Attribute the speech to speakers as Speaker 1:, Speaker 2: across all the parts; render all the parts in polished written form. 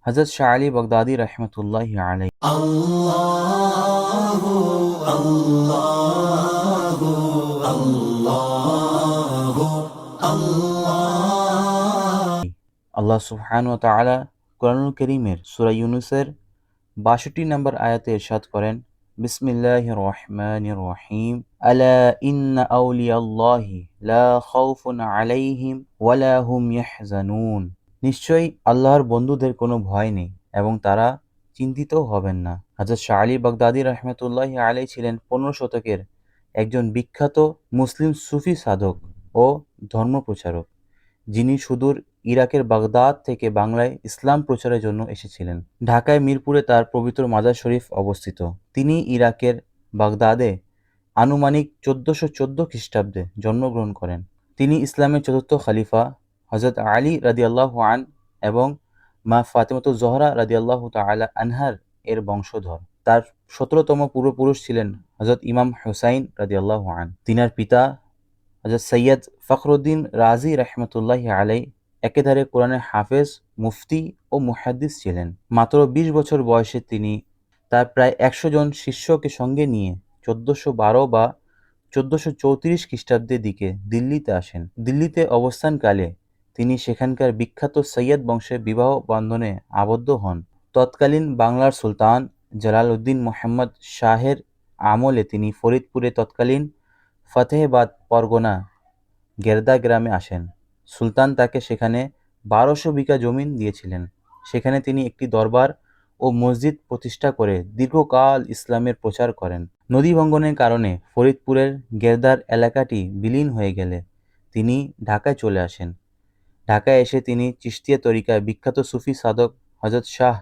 Speaker 1: হযরত Shah Ali Baghdadi রাহমাতুল্লাহি আলাইহি।
Speaker 2: আল্লাহু আল্লাহু আল্লাহু আল্লাহ।
Speaker 1: আল্লাহ সুবহানাহু ওয়া তাআলা কুরআনুল কারীমের সূরা ইউনূসের ৬২ নম্বর আয়াতে ইরশাদ করেন, বিসমিল্লাহির রহমানির রহিম, আলা ইন্না আউলিয়াল্লাহি লা খাউফুন আলাইহিম ওয়ালা হুম ইয়াহজানুন। নিশ্চয়ই আল্লাহর বন্ধুদের কোনো ভয় নেই এবং তারা চিন্তিতও হবেন না। হযরত শাহ আলী বাগদাদী রাহমাতুল্লাহি আলাইহি ছিলেন ১৫ শতকের একজন বিখ্যাত মুসলিম সুফি সাধক ও ধর্মপ্রচারক, যিনি সুদূর ইরাকের বাগদাদ থেকে বাংলায় ইসলাম প্রচারের জন্য এসেছিলেন। ঢাকায় মিরপুরে তার পবিত্র মাজার শরীফ অবস্থিত। তিনি ইরাকের বাগদাদে আনুমানিক ১৪১৪ খ্রিস্টাব্দে জন্মগ্রহণ করেন। তিনি ইসলামের চতুর্থ খলিফা হযরত আলী রাদিয়াল্লাহু আন এবং মা ফাতেমাতুজ জোহরা রাদিয়াল্লাহু তাআলা আনহার এর বংশধর। তার ১৭তম পূর্বপুরুষ ছিলেন হযরত ইমাম হুসাইন রাদিয়াল্লাহু আন। তিনার পিতা হযরত সৈয়দ ফখরুদ্দীন রাজি রাহমাতুল্লাহি আলাইহি একেধারে কোরআনের হাফেজ, মুফতি ও মুহাদ্দিস ছিলেন। মাত্র ২০ বছর বয়সে তিনি তার প্রায় ১০০ জন শিষ্যকে সঙ্গে নিয়ে ১৪১২ বা ১৪৩৪ খ্রিস্টাব্দের দিকে দিল্লিতে আসেন। দিল্লিতে অবস্থানকালে তিনি সেখানকার বিখ্যাত সৈয়দ বংশের বিবাহ বন্ধনে আবদ্ধ হন। তৎকালীন বাংলার সুলতান জালালউদ্দিন মুহাম্মদ শাহের আমলে তিনি ফরিদপুরে তৎকালীন ফতেহাবাদ পরগনা গেরদা গ্রামে আসেন। সুলতান তাকে সেখানে ১২০০ বিঘা জমিন দিয়েছিলেন। সেখানে তিনি একটি দরবার ও মসজিদ প্রতিষ্ঠা করে দীর্ঘকাল ইসলামের প্রচার করেন। নদী ভাঙ্গনের কারণে ফরিদপুরের গেরদার এলাকাটি বিলীন হয়ে গেলে তিনি ঢাকায় চলে আসেন। ঢাকায় এসে তিনি চিশতিয়া তরিকায় বিখ্যাত সুফি সাধক হযরত শাহ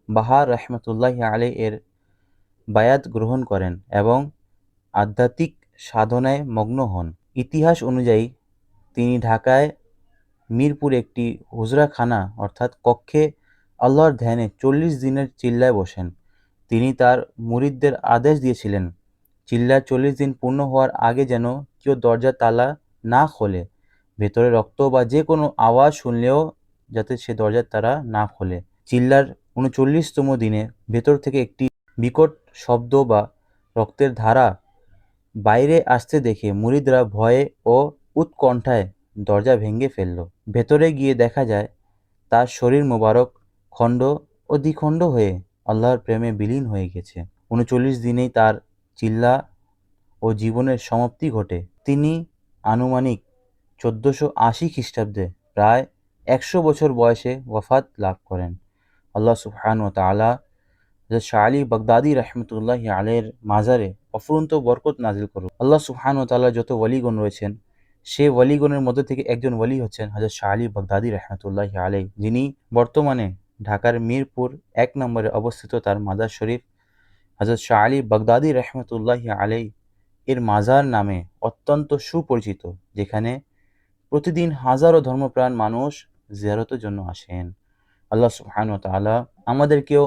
Speaker 1: বাহার রাহমাতুল্লাহি আলাইহি এর বায়াত গ্রহণ করেন এবং আধ্যাত্মিক সাধনায় মগ্ন হন। ইতিহাস অনুযায়ী তিনি ঢাকায় মিরপুরে একটি হুজরাখানা অর্থাৎ কক্ষে আল্লাহর ধ্যানে ৪০ দিনের চিল্লায় বসেন। তিনি তার মুরিদদের আদেশ দিয়েছিলেন, চিল্লার ৪০ দিন পূর্ণ হওয়ার আগে যেন কেউ দরজার তালা না খোলে, ভেতরে রক্ত বা যে কোনো আওয়াজ শুনলেও যাতে সে দরজার তালা না খোলে। চিল্লার ৩৯তম দিনে ভেতর থেকে একটি বিকট শব্দ বা রক্তের ধারা বাইরে আসতে দেখে মুরিদরা ভয়ে ও উৎকণ্ঠায় দরজা ভেঙে ফেলল। ভেতরে গিয়ে দেখা যায় তার শরীর মোবারক খণ্ড ও দ্বিখণ্ড হয়ে আল্লাহর প্রেমে বিলীন হয়ে গেছে। ৩৯ দিনেই তার চিল্লা ও জীবনের সমাপ্তি ঘটে। তিনি আনুমানিক ১৪৮০ খ্রিস্টাব্দে প্রায় ১০০ বছর বয়সে ওয়াফাত লাভ করেন। আল্লাহ সুবহানাহু ওয়া তাআলা হযরত শাহ আলী বাগদাদী রাহমাতুল্লাহি আলাইহির মাজারে অফুরন্ত বরকত নাজিল করুন। আল্লাহ সুবহানাহু ওয়া তাআলার যত ওয়ালিগণ রয়েছেন, সে ওয়ালিগণের মধ্যে থেকে একজন ওয়ালি হচ্ছেন হযরত শাহ আলী বাগদাদী রাহমাতুল্লাহি আলাইহি, যিনি বর্তমানে ঢাকার মিরপুর ১ নম্বরে অবস্থিত তার মাজার শরীফ হযরত শাহ আলী বাগদাদী রাহমাতুল্লাহি আলাইহি এর মাজার নামে অত্যন্ত সুপরিচিত, যেখানে প্রতিদিন হাজারো ধর্মপ্রাণ মানুষ জিয়ারতের জন্য আসেন। আল্লাহ সুবহানাহু ওয়া তাআলা আমাদেরকেও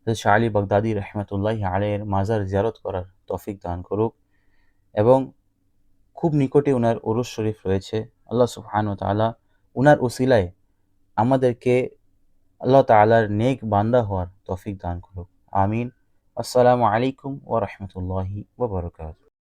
Speaker 1: হযরত শাহ আলী বাগদাদী রাহমাতুল্লাহি আলাইহির মাজার জিয়ারত করার তৌফিক দান করুক এবং খুব নিকটে উনার উরুস শরীফ রয়েছে। আল্লাহ সুবহানাহু ওয়া তাআলা উনার উসিলায় আমাদেরকে আল্লাহ তাআলার নেক বান্দা হওয়ার তৌফিক দান করুক। আমিন। আসসালামু আলাইকুম ওয়া রাহমাতুল্লাহি ওয়া বারাকাতুহু।